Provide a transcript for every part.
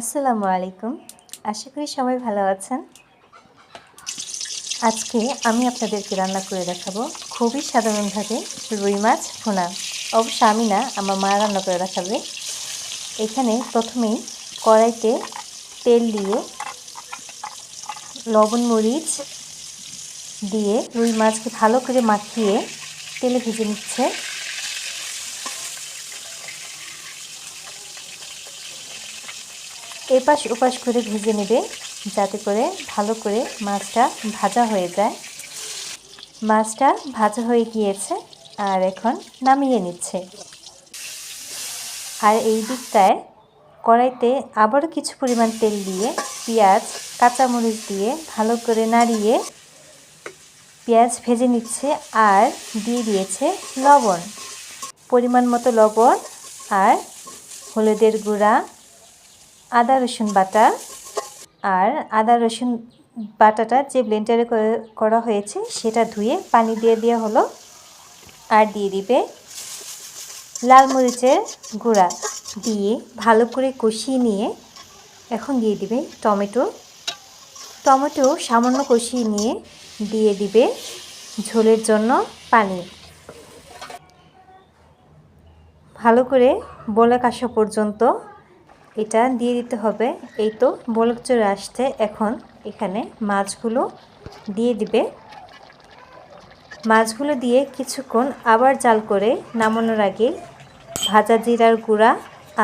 আসসালামু আলাইকুম। আশা করি সবাই ভালো আছেন। আজকে আমি আপনাদেরকে রান্না করে দেখাবো খুবই সাধারণভাবে রুই মাছ ভুনা। অবশ্য আমি না, আমার মা রান্না করে দেখাবে। এখানে প্রথমেই কড়াইতে তেল দিয়ে লবণ মরিচ দিয়ে রুই মাছকে ভালো করে মাখিয়ে তেলে ভেজে নিচ্ছে। এপাশ ওপাশ করে ভেজে নেবে যাতে করে ভালো করে মাছটা ভাজা হয়ে যায়। মাছটা ভাজা হয়ে গিয়েছে আর এখন নামিয়ে নিচ্ছে। আর এই দিকটায় কড়াইতে আবারও কিছু পরিমাণ তেল দিয়ে পেঁয়াজ কাঁচামরিচ দিয়ে ভালো করে নাড়িয়ে পেঁয়াজ ভেজে নিচ্ছে আর দিয়ে দিয়েছে লবণ, পরিমাণ মতো লবণ আর হলুদের গুঁড়া, আদা রসুন বাটা। আর আদা রসুন বাটাটা যে ব্লেন্ডারে করা হয়েছে সেটা ধুয়ে পানি দিয়ে দেওয়া হলো। আর দিয়ে দিবে লাল মরিচের গুঁড়া দিয়ে ভালো করে কষিয়ে নিয়ে এখন দিয়ে দিবে টমেটো সামান্য কষিয়ে নিয়ে দিয়ে দিবে ঝোলের জন্য পানি। ভালো করে বলক আসা পর্যন্ত এটা দিয়ে দিতে হবে। এই তো বলক চলে আসছে। এখন এখানে মাছগুলো দিয়ে দিবে। মাছগুলো দিয়ে কিছুক্ষণ আবার জাল করে নামানোর আগে ভাজা জিরার গুঁড়া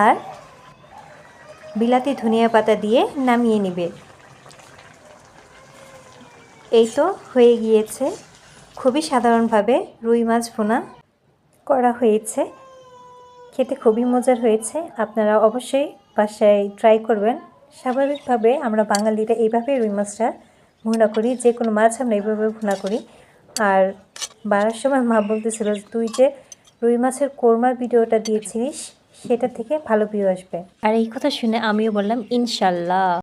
আর বিলাতি ধনিয়া পাতা দিয়ে নামিয়ে নেবে। এই তো হয়ে গিয়েছে। খুবই সাধারণভাবে রুই মাছ ভুনা করা হয়েছে। খেতে খুবই মজার হয়েছে। আপনারা অবশ্যই বাসায় ট্রাই করবেন। স্বাভাবিকভাবে আমরা বাঙালিরা এইভাবে রুই মাছটা ভুনা করি, যে কোনো মাছ আমরা এইভাবে ভুনা করি। আর বাড়ার সময় মা বলতেছিল, তুই যে রুই মাছের কোরমার ভিডিওটা দিয়েছিলিস সেটা থেকে ভালো ভিউ আসবে। আর এই কথা শুনে আমিও বললাম ইনশাল্লাহ।